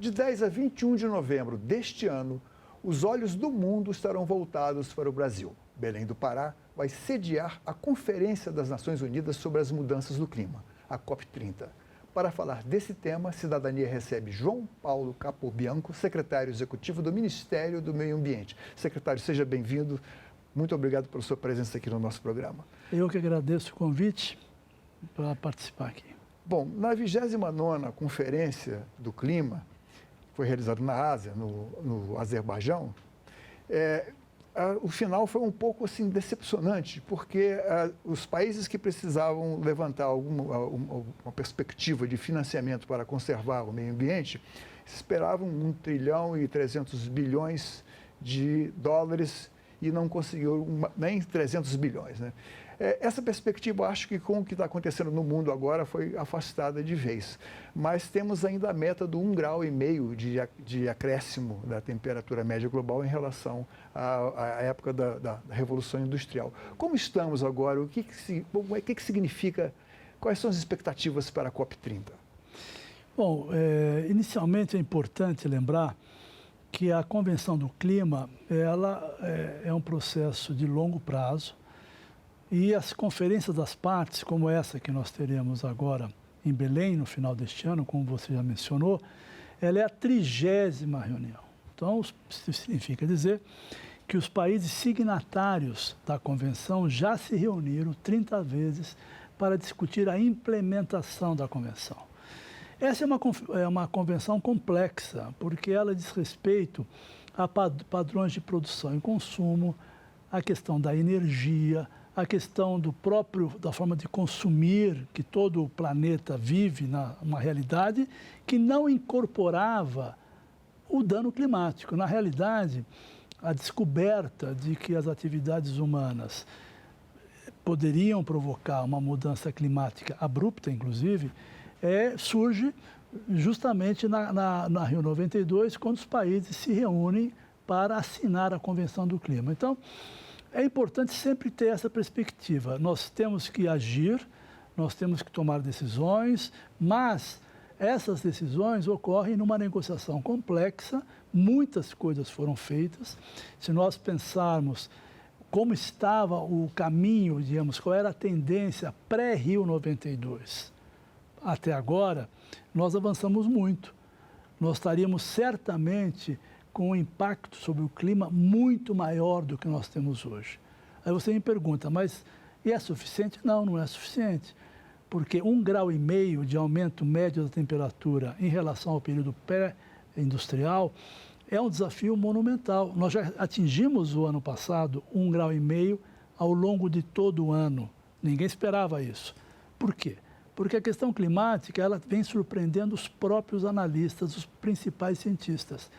De 10 a 21 de novembro deste ano, os olhos do mundo estarão voltados para o Brasil. Belém do Pará vai sediar a Conferência das Nações Unidas sobre as Mudanças do Clima, a COP30. Para falar desse tema, Cidadania recebe João Paulo Capobianco, secretário executivo do Ministério do Meio Ambiente. Secretário, seja bem-vindo. Muito obrigado pela sua presença aqui no nosso programa. Eu que agradeço o convite para participar aqui. Bom, na 29ª Conferência do Clima, que foi realizada na Ásia, no Azerbaijão, o final foi um pouco assim, decepcionante, porque os países que precisavam levantar uma perspectiva de financiamento para conservar o meio ambiente esperavam 1,3 trilhão de dólares e não conseguiu nem 300 bilhões. Né? Essa perspectiva, acho que com o que está acontecendo no mundo agora, foi afastada de vez. Mas temos ainda a meta do 1,5 grau de acréscimo da temperatura média global em relação à época da Revolução Industrial. Como estamos agora? O que significa? Quais são as expectativas para a COP30? Bom, inicialmente é importante lembrar que a Convenção do Clima ela é um processo de longo prazo e as conferências das partes, como essa que nós teremos agora em Belém, no final deste ano, como você já mencionou, ela é a 30ª reunião. Então, isso significa dizer que os países signatários da Convenção já se reuniram 30 vezes para discutir a implementação da Convenção. Essa é uma convenção complexa, porque ela diz respeito a padrões de produção e consumo, a questão da energia, a questão da forma de consumir, que todo o planeta vive numa realidade que não incorporava o dano climático. Na realidade, a descoberta de que as atividades humanas poderiam provocar uma mudança climática abrupta, inclusive, surge justamente na Rio 92, quando os países se reúnem para assinar a Convenção do Clima. Então, é importante sempre ter essa perspectiva. Nós temos que agir, nós temos que tomar decisões, mas essas decisões ocorrem numa negociação complexa, muitas coisas foram feitas. Se nós pensarmos como estava o caminho, digamos, qual era a tendência pré-Rio 92, até agora, nós avançamos muito. Nós estaríamos certamente com um impacto sobre o clima muito maior do que nós temos hoje. Aí você me pergunta, mas é suficiente? Não, não é suficiente. Porque 1,5 grau de aumento médio da temperatura em relação ao período pré-industrial é um desafio monumental. Nós já atingimos o ano passado 1,5 grau ao longo de todo o ano. Ninguém esperava isso. Por quê? Porque a questão climática ela vem surpreendendo os próprios analistas, os principais cientistas.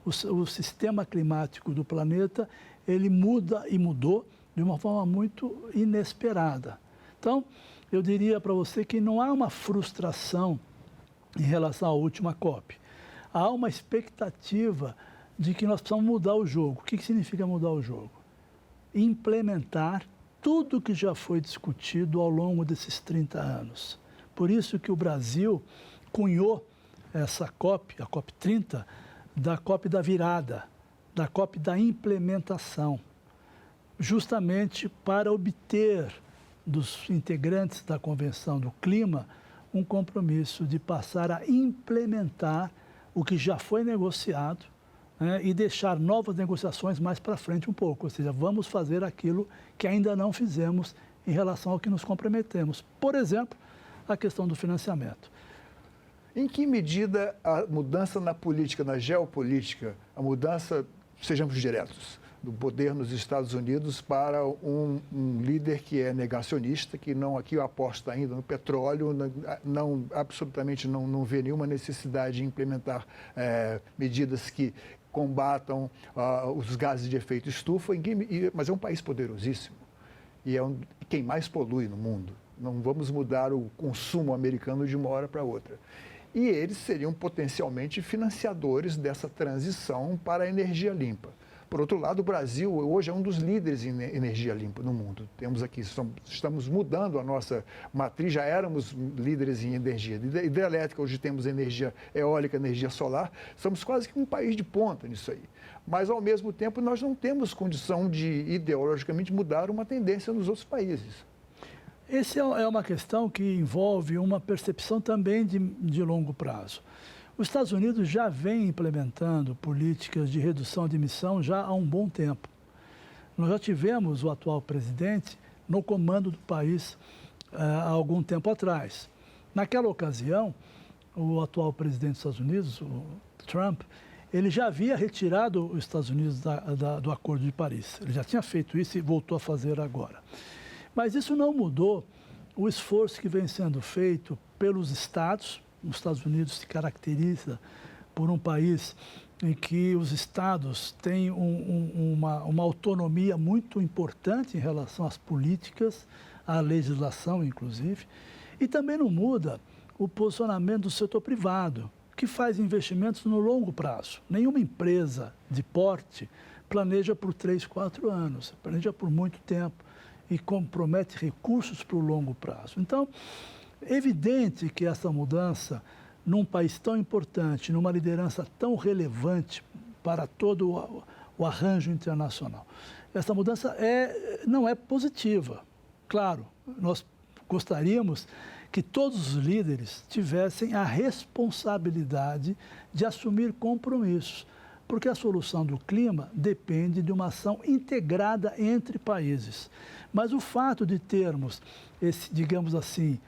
O sistema climático do planeta, ele muda e mudou de uma forma muito inesperada. Então, eu diria para você que não há uma frustração em relação à última COP. Há uma expectativa de que nós precisamos mudar o jogo. O que significa mudar o jogo? Implementar tudo que já foi discutido ao longo desses 30 anos. Por isso que o Brasil cunhou essa COP, a COP30, da COP da virada, da COP da implementação, justamente para obter dos integrantes da Convenção do Clima um compromisso de passar a implementar o que já foi negociado, né, e deixar novas negociações mais para frente um pouco, ou seja, vamos fazer aquilo que ainda não fizemos em relação ao que nos comprometemos. Por exemplo, a questão do financiamento. Em que medida a mudança na política, na geopolítica, a mudança, sejamos diretos, do poder nos Estados Unidos para um líder que é negacionista, que não aqui aposta ainda no petróleo, absolutamente não vê nenhuma necessidade de implementar medidas que combatam os gases de efeito estufa, mas é um país poderosíssimo e é quem mais polui no mundo. Não vamos mudar o consumo americano de uma hora para outra. E eles seriam potencialmente financiadores dessa transição para a energia limpa. Por outro lado, o Brasil hoje é um dos líderes em energia limpa no mundo. Temos aqui, estamos mudando a nossa matriz, já éramos líderes em energia hidrelétrica, hoje temos energia eólica, energia solar, somos quase que um país de ponta nisso aí. Mas, ao mesmo tempo, nós não temos condição de, ideologicamente, mudar uma tendência nos outros países. Essa é uma questão que envolve uma percepção também de longo prazo. Os Estados Unidos já vem implementando políticas de redução de emissão já há um bom tempo. Nós já tivemos o atual presidente no comando do país há algum tempo atrás. Naquela ocasião, o atual presidente dos Estados Unidos, o Trump, ele já havia retirado os Estados Unidos do Acordo de Paris. Ele já tinha feito isso e voltou a fazer agora. Mas isso não mudou o esforço que vem sendo feito pelos estados. Os Estados Unidos se caracteriza por um país em que os estados têm uma autonomia muito importante em relação às políticas, à legislação, inclusive. E também não muda o posicionamento do setor privado, que faz investimentos no longo prazo. Nenhuma empresa de porte planeja por 3, 4 anos, planeja por muito tempo e compromete recursos para o longo prazo. Então, é evidente que essa mudança, num país tão importante, numa liderança tão relevante para todo o arranjo internacional, essa mudança não é positiva. Claro, nós gostaríamos que todos os líderes tivessem a responsabilidade de assumir compromissos, porque a solução do clima depende de uma ação integrada entre países. Mas o fato de termos esse, digamos assim,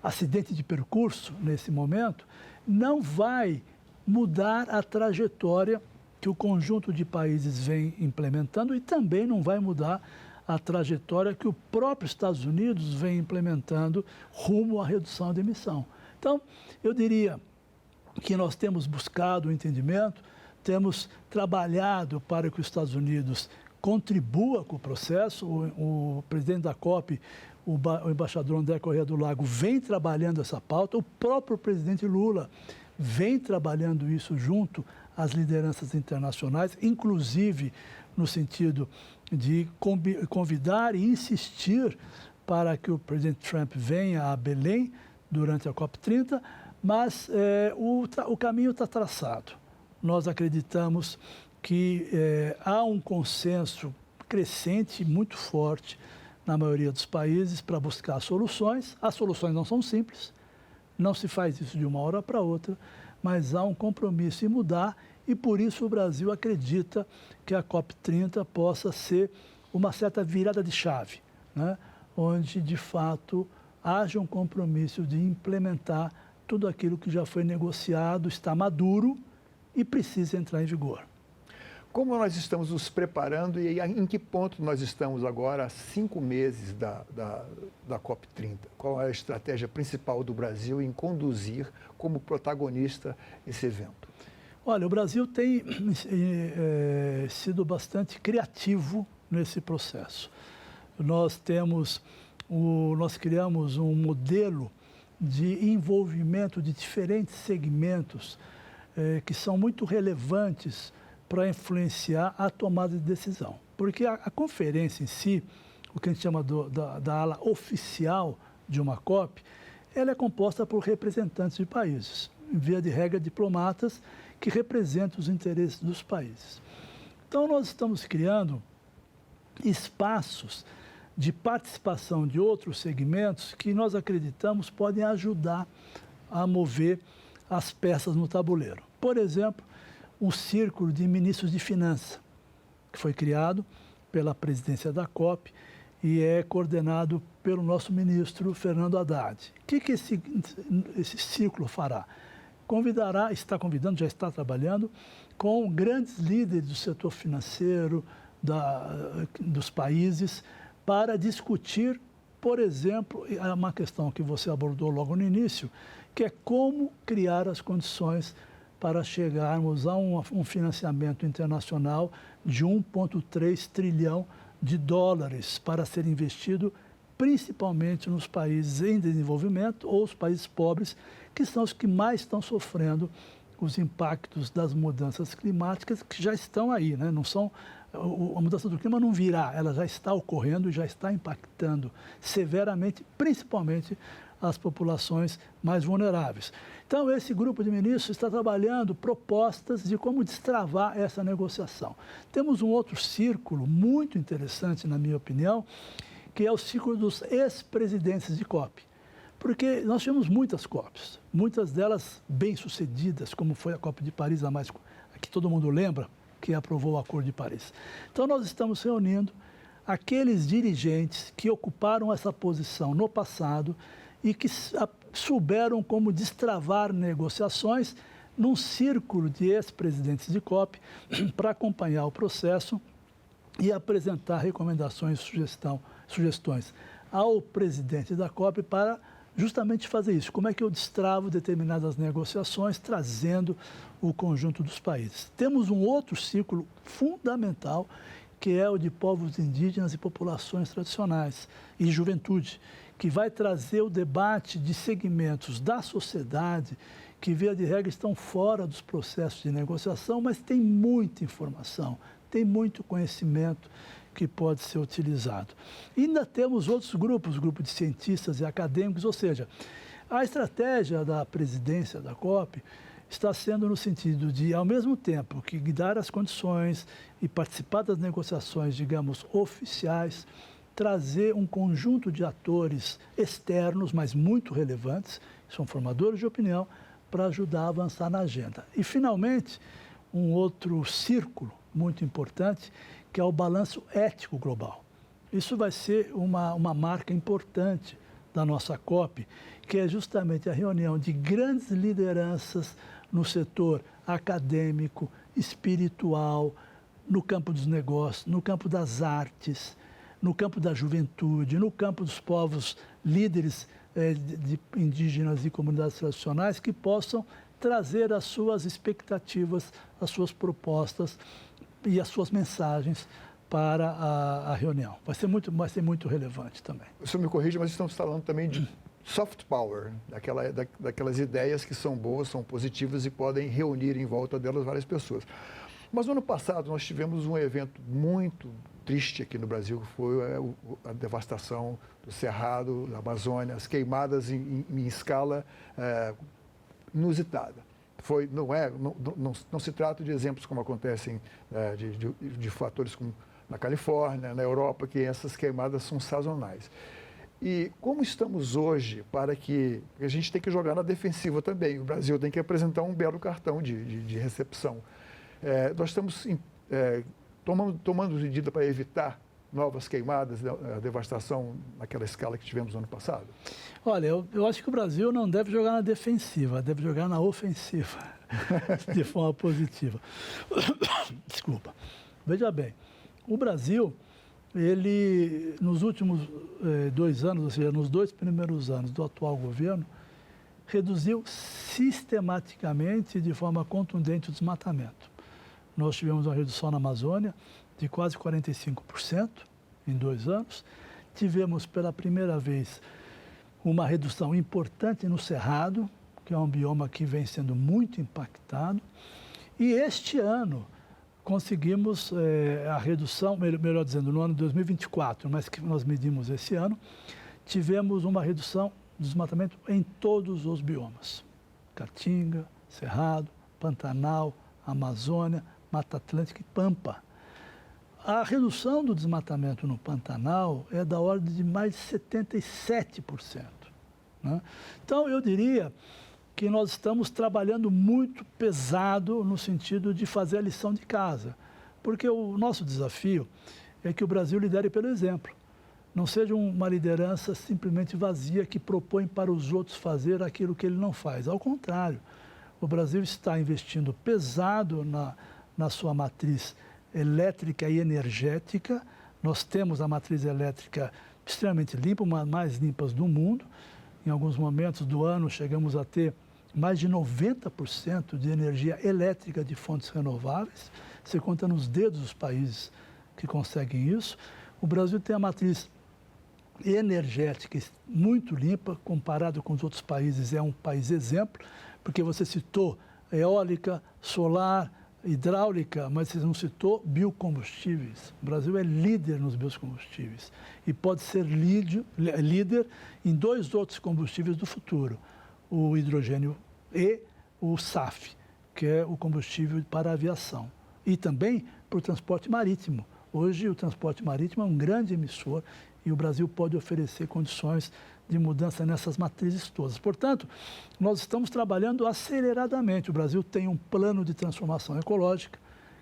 acidente de percurso nesse momento, não vai mudar a trajetória que o conjunto de países vem implementando e também não vai mudar a trajetória que o próprio Estados Unidos vem implementando rumo à redução de emissão. Então, eu diria que nós temos buscado o entendimento, temos trabalhado para que os Estados Unidos contribua com o processo. O presidente da COP, o embaixador André Corrêa do Lago, vem trabalhando essa pauta. O próprio presidente Lula vem trabalhando isso junto às lideranças internacionais, inclusive no sentido de convidar e insistir para que o presidente Trump venha a Belém durante a COP30, mas o caminho está traçado. Nós acreditamos que há um consenso crescente, muito forte, na maioria dos países, para buscar soluções. As soluções não são simples, não se faz isso de uma hora para outra, mas há um compromisso em mudar e, por isso, o Brasil acredita que a COP30 possa ser uma certa virada de chave, né? Onde, de fato, haja um compromisso de implementar tudo aquilo que já foi negociado, está maduro e precisa entrar em vigor. Como nós estamos nos preparando e em que ponto nós estamos agora, há 5 meses da COP30? Qual é a estratégia principal do Brasil em conduzir como protagonista esse evento? Olha, o Brasil tem sido bastante criativo nesse processo. Nós criamos um modelo de envolvimento de diferentes segmentos que são muito relevantes para influenciar a tomada de decisão. Porque a conferência em si, o que a gente chama da ala oficial de uma COP, ela é composta por representantes de países, em via de regra, diplomatas que representam os interesses dos países. Então, nós estamos criando espaços de participação de outros segmentos que nós acreditamos podem ajudar a mover as peças no tabuleiro. Por exemplo, um círculo de ministros de finanças, que foi criado pela presidência da COP e é coordenado pelo nosso ministro Fernando Haddad. O que esse círculo fará? Está convidando, já está trabalhando com grandes líderes do setor financeiro dos países para discutir, por exemplo, uma questão que você abordou logo no início, que é como criar as condições para chegarmos a um financiamento internacional de 1,3 trilhão de dólares para ser investido principalmente nos países em desenvolvimento ou os países pobres, que são os que mais estão sofrendo os impactos das mudanças climáticas que já estão aí, né? Não são a mudança do clima não virá, ela já está ocorrendo e já está impactando severamente, principalmente as populações mais vulneráveis. Então, esse grupo de ministros está trabalhando propostas de como destravar essa negociação. Temos um outro círculo muito interessante, na minha opinião, que é o círculo dos ex-presidentes de COP. Porque nós tivemos muitas COPs, muitas delas bem-sucedidas, como foi a COP de Paris, a mais que todo mundo lembra, que aprovou o Acordo de Paris. Então, nós estamos reunindo aqueles dirigentes que ocuparam essa posição no passado e que souberam como destravar negociações num círculo de ex-presidentes de COP para acompanhar o processo e apresentar recomendações e sugestões ao presidente da COP para justamente fazer isso. Como é que eu destravo determinadas negociações, trazendo o conjunto dos países. Temos um outro ciclo fundamental, que é o de povos indígenas e populações tradicionais e juventude, que vai trazer o debate de segmentos da sociedade que, via de regra, estão fora dos processos de negociação, mas tem muita informação, tem muito conhecimento que pode ser utilizado. E ainda temos outros grupos, grupo de cientistas e acadêmicos, ou seja, a estratégia da presidência da COP está sendo no sentido de, ao mesmo tempo que dar as condições e participar das negociações, digamos, oficiais, trazer um conjunto de atores externos, mas muito relevantes, que são formadores de opinião, para ajudar a avançar na agenda. E, finalmente, um outro círculo muito importante, que é o balanço ético global. Isso vai ser uma marca importante da nossa COP, que é justamente a reunião de grandes lideranças no setor acadêmico, espiritual, no campo dos negócios, no campo das artes, no campo da juventude, no campo dos povos líderes de indígenas e comunidades tradicionais, que possam trazer as suas expectativas, as suas propostas e as suas mensagens para a reunião. Vai ser muito relevante também. O senhor me corrige, mas estamos falando também de soft power, daquelas ideias que são boas, são positivas e podem reunir em volta delas várias pessoas. Mas no ano passado nós tivemos um evento muito triste aqui no Brasil, que foi a devastação do Cerrado, da Amazônia, as queimadas em escala inusitada. Não se trata de exemplos como acontecem de fatores como na Califórnia, na Europa, que essas queimadas são sazonais. E como estamos hoje, para que a gente tem que jogar na defensiva também, o Brasil tem que apresentar um belo cartão de recepção. Nós estamos tomando medida para evitar novas queimadas, a devastação naquela escala que tivemos no ano passado? Olha, eu acho que o Brasil não deve jogar na defensiva, deve jogar na ofensiva, de forma positiva. Desculpa. Veja bem, o Brasil, ele, nos últimos 2 anos, ou seja, nos 2 primeiros anos do atual governo, reduziu sistematicamente, de forma contundente, o desmatamento. Nós tivemos uma redução na Amazônia de quase 45% em 2 anos. Tivemos, pela primeira vez, uma redução importante no Cerrado, que é um bioma que vem sendo muito impactado. E este ano conseguimos a redução, melhor dizendo, no ano de 2024, mas que nós medimos esse ano, tivemos uma redução do desmatamento em todos os biomas. Caatinga, Cerrado, Pantanal, Amazônia, Mata Atlântica e Pampa. A redução do desmatamento no Pantanal é da ordem de mais de 77%. Né? Então, eu diria que nós estamos trabalhando muito pesado no sentido de fazer a lição de casa, porque o nosso desafio é que o Brasil lidere pelo exemplo. Não seja uma liderança simplesmente vazia que propõe para os outros fazer aquilo que ele não faz. Ao contrário, o Brasil está investindo pesado na sua matriz elétrica e energética. Nós temos a matriz elétrica extremamente limpa, uma das mais limpas do mundo. Em alguns momentos do ano chegamos a ter mais de 90% de energia elétrica de fontes renováveis. Você conta nos dedos os países que conseguem isso. O Brasil tem a matriz energética muito limpa, comparado com os outros países, é um país exemplo, porque você citou eólica, solar, hidráulica, mas você não citou biocombustíveis. O Brasil é líder nos biocombustíveis e pode ser líder em 2 outros combustíveis do futuro, o hidrogênio e o SAF, que é o combustível para a aviação, e também para o transporte marítimo. Hoje, o transporte marítimo é um grande emissor e o Brasil pode oferecer condições de mudança nessas matrizes todas. Portanto, nós estamos trabalhando aceleradamente. O Brasil tem um plano de transformação ecológica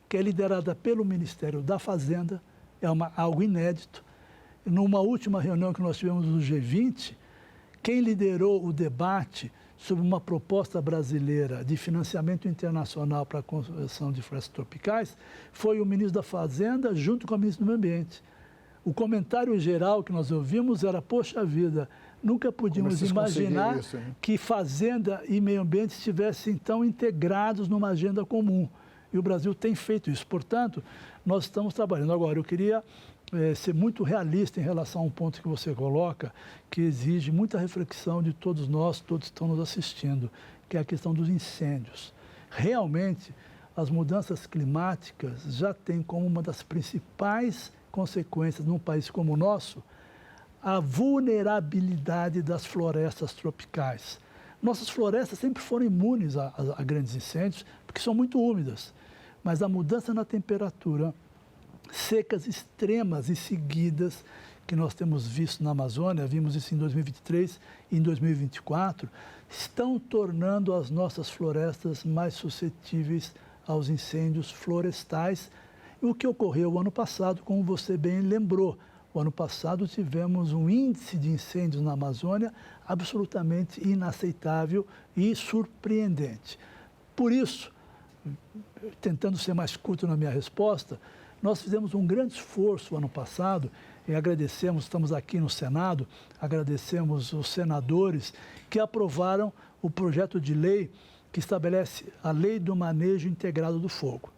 que é liderada pelo Ministério da Fazenda, algo inédito. Numa última reunião que nós tivemos no G20, quem liderou o debate sobre uma proposta brasileira de financiamento internacional para a construção de florestas tropicais foi o ministro da Fazenda junto com a ministra do Meio Ambiente. O comentário geral que nós ouvimos era, poxa vida, nunca podíamos imaginar isso, né? Que Fazenda e Meio Ambiente estivessem tão integrados numa agenda comum. E o Brasil tem feito isso. Portanto, nós estamos trabalhando. Agora, eu queria ser muito realista em relação a um ponto que você coloca, que exige muita reflexão de todos nós, todos que estão nos assistindo, que é a questão dos incêndios. Realmente, as mudanças climáticas já têm como uma das principais consequências num país como o nosso a vulnerabilidade das florestas tropicais. Nossas florestas sempre foram imunes a grandes incêndios, porque são muito úmidas, mas a mudança na temperatura, secas extremas e seguidas que nós temos visto na Amazônia, vimos isso em 2023 e em 2024, estão tornando as nossas florestas mais suscetíveis aos incêndios florestais. O que ocorreu o ano passado, como você bem lembrou, o ano passado tivemos um índice de incêndios na Amazônia absolutamente inaceitável e surpreendente. Por isso, tentando ser mais curto na minha resposta, nós fizemos um grande esforço ano passado e agradecemos, estamos aqui no Senado, agradecemos os senadores que aprovaram o projeto de lei que estabelece a Lei do Manejo Integrado do Fogo.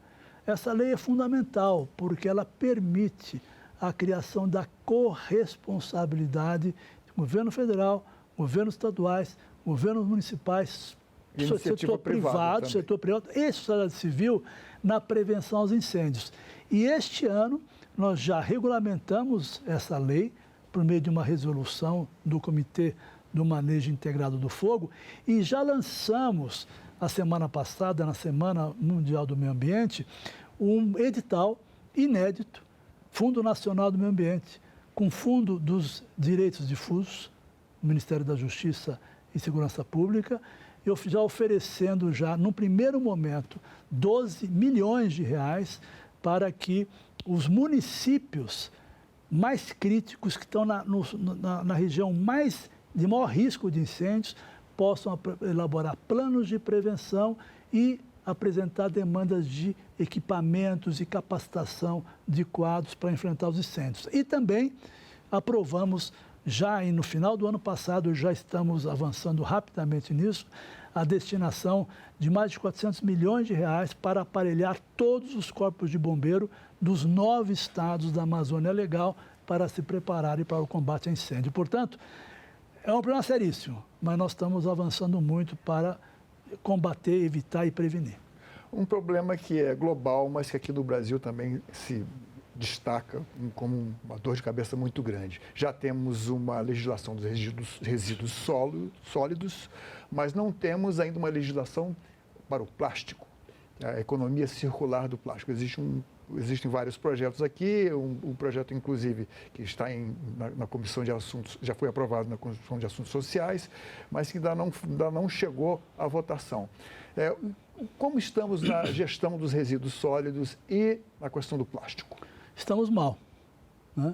Essa lei é fundamental porque ela permite a criação da corresponsabilidade do governo federal, governos estaduais, governos municipais, setor privado e sociedade civil na prevenção aos incêndios. E este ano nós já regulamentamos essa lei por meio de uma resolução do Comitê do Manejo Integrado do Fogo e já lançamos a semana passada, na Semana Mundial do Meio Ambiente, um edital inédito, Fundo Nacional do Meio Ambiente, com Fundo dos Direitos Difusos, Ministério da Justiça e Segurança Pública, eu já oferecendo num primeiro momento, 12 milhões de reais para que os municípios mais críticos, que estão na região de maior risco de incêndios, possam elaborar planos de prevenção e apresentar demandas de equipamentos e capacitação de quadros para enfrentar os incêndios. E também aprovamos, e no final do ano passado, já estamos avançando rapidamente nisso, a destinação de mais de 400 milhões de reais para aparelhar todos os corpos de bombeiro dos 9 estados da Amazônia Legal para se prepararem para o combate a incêndio. Portanto, é um problema seríssimo, mas nós estamos avançando muito para combater, evitar e prevenir. Um problema que é global, mas que aqui no Brasil também se destaca como uma dor de cabeça muito grande. Já temos uma legislação dos resíduos sólidos, mas não temos ainda uma legislação para o plástico, a economia circular do plástico. Existem vários projetos aqui, um projeto, inclusive, que está na Comissão de Assuntos, já foi aprovado na Comissão de Assuntos Sociais, mas que ainda não chegou à votação. Como estamos na gestão dos resíduos sólidos e na questão do plástico? Estamos mal, né?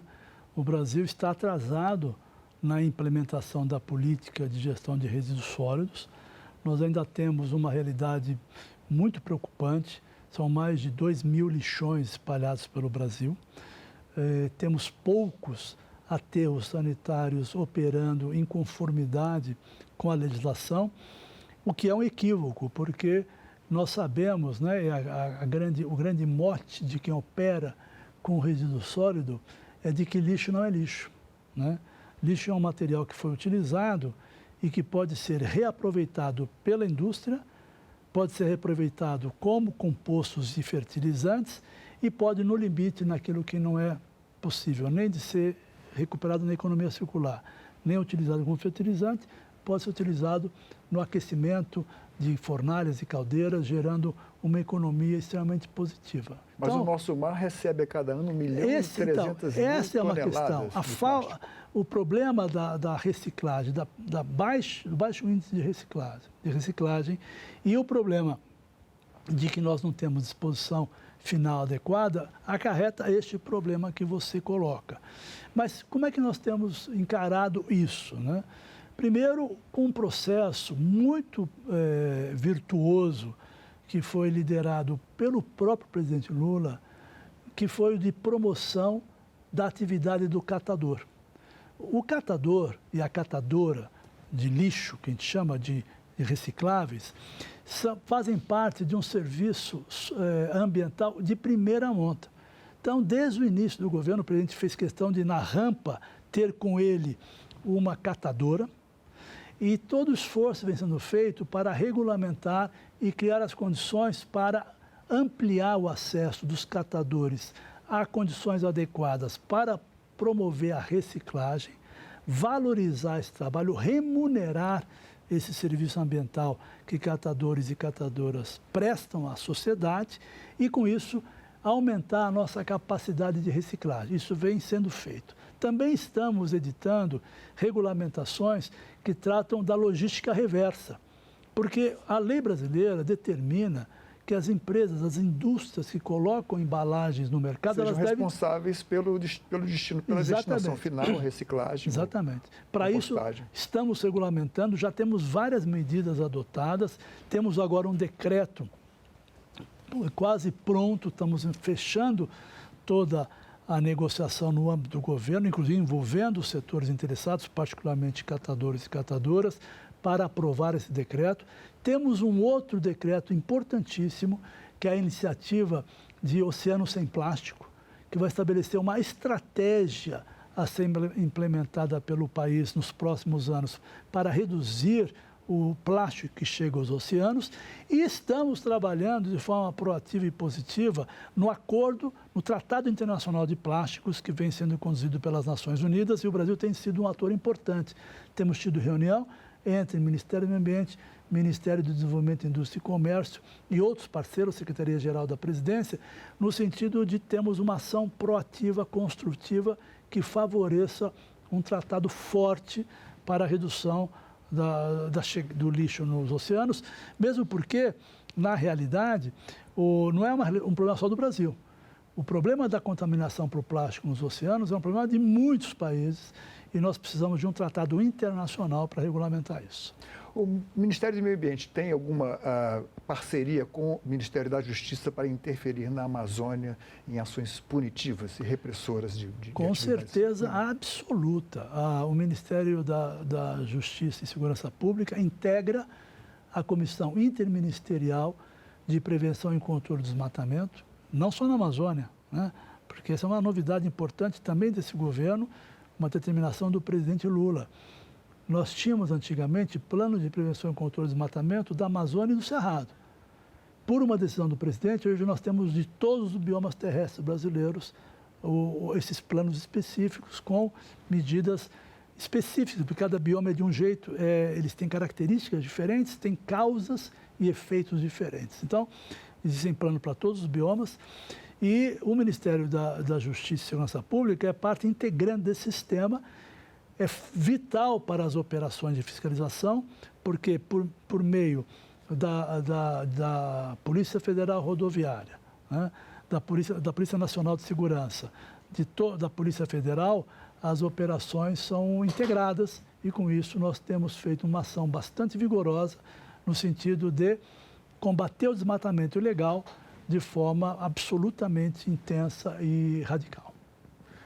O Brasil está atrasado na implementação da política de gestão de resíduos sólidos. Nós ainda temos uma realidade muito preocupante. São mais de 2.000 lixões espalhados pelo Brasil. Temos poucos aterros sanitários operando em conformidade com a legislação, o que é um equívoco, porque nós sabemos, né, o grande mote de quem opera com resíduo sólido é de que lixo não é lixo, né? Lixo é um material que foi utilizado e que pode ser reaproveitado pela indústria, pode ser reaproveitado como compostos de fertilizantes e pode, no limite, naquilo que não é possível nem de ser recuperado na economia circular, nem utilizado como fertilizante, pode ser utilizado no aquecimento de fornalhas e caldeiras, gerando uma economia extremamente positiva. Mas então, o nosso mar recebe a cada ano 1 milhão e 300 mil essa é uma toneladas questão. de plástico. O problema da reciclagem, do baixo índice de reciclagem e o problema de que nós não temos disposição final adequada, acarreta este problema que você coloca. Mas como é que nós temos encarado isso, né? Primeiro, com um processo muito virtuoso que foi liderado pelo próprio presidente Lula, que foi o de promoção da atividade do catador. O catador e a catadora de lixo, que a gente chama de recicláveis, fazem parte de um serviço ambiental de primeira monta. Então, desde o início do governo, o presidente fez questão de, na rampa, ter com ele uma catadora, e todo o esforço vem sendo feito para regulamentar e criar as condições para ampliar o acesso dos catadores a condições adequadas para promover a reciclagem, valorizar esse trabalho, remunerar esse serviço ambiental que catadores e catadoras prestam à sociedade e, com isso, aumentar a nossa capacidade de reciclagem. Isso vem sendo feito. Também estamos editando regulamentações que tratam da logística reversa, porque a lei brasileira determina que as empresas, as indústrias que colocam embalagens no mercado, sejam elas devem... responsáveis pelo destino, pela destinação final, reciclagem. Exatamente. Para isso, estamos regulamentando, já temos várias medidas adotadas, temos agora um decreto quase pronto, estamos fechando toda a negociação no âmbito do governo, inclusive envolvendo os setores interessados, particularmente catadores e catadoras, para aprovar esse decreto. Temos um outro decreto importantíssimo, que é a iniciativa de Oceano Sem Plástico, que vai estabelecer uma estratégia a ser implementada pelo país nos próximos anos para reduzir o plástico que chega aos oceanos, e estamos trabalhando de forma proativa e positiva no acordo, no Tratado Internacional de Plásticos, que vem sendo conduzido pelas Nações Unidas, e o Brasil tem sido um ator importante. Temos tido reunião entre o Ministério do Meio Ambiente, Ministério do Desenvolvimento, Indústria e Comércio e outros parceiros, Secretaria-Geral da Presidência, no sentido de termos uma ação proativa, construtiva, que um tratado forte para a redução do lixo nos oceanos, mesmo porque, na realidade, não é um problema só do Brasil. O problema da contaminação por plástico nos oceanos é um problema de muitos países e nós precisamos de um tratado internacional para regulamentar isso. O Ministério do Meio Ambiente tem alguma parceria com o Ministério da Justiça para interferir na Amazônia em ações punitivas e repressoras de Com certeza absoluta. O Ministério da Justiça e Segurança Pública integra a Comissão Interministerial de Prevenção e Controle do Desmatamento, não só na Amazônia, né? Porque essa é uma novidade importante também desse governo, uma determinação do presidente Lula. Nós tínhamos antigamente plano de prevenção e controle do desmatamento da Amazônia e do Cerrado. Por uma decisão do presidente, hoje nós temos de todos os biomas terrestres brasileiros esses planos específicos com medidas específicas, porque cada bioma é de um jeito, eles têm características diferentes, têm causas e efeitos diferentes. Então, existem planos para todos os biomas e o Ministério da Justiça e Segurança Pública é parte integrante desse sistema. É vital para as operações de fiscalização, porque por meio da Polícia Federal Rodoviária, né, da Polícia Nacional de Segurança, da Polícia Federal, as operações são integradas e, com isso, nós temos feito uma ação bastante vigorosa no sentido de combater o desmatamento ilegal de forma absolutamente intensa e radical.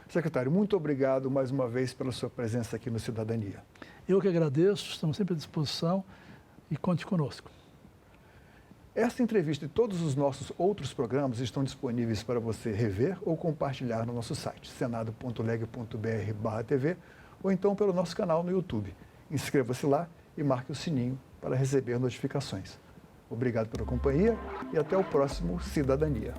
Secretário, muito obrigado mais uma vez pela sua presença aqui no Cidadania. Eu que agradeço, estamos sempre à disposição e conte conosco. Esta entrevista e todos os nossos outros programas estão disponíveis para você rever ou compartilhar no nosso site, senado.leg.br/tv, ou então pelo nosso canal no YouTube. Inscreva-se lá e marque o sininho para receber notificações. Obrigado pela companhia e até o próximo Cidadania.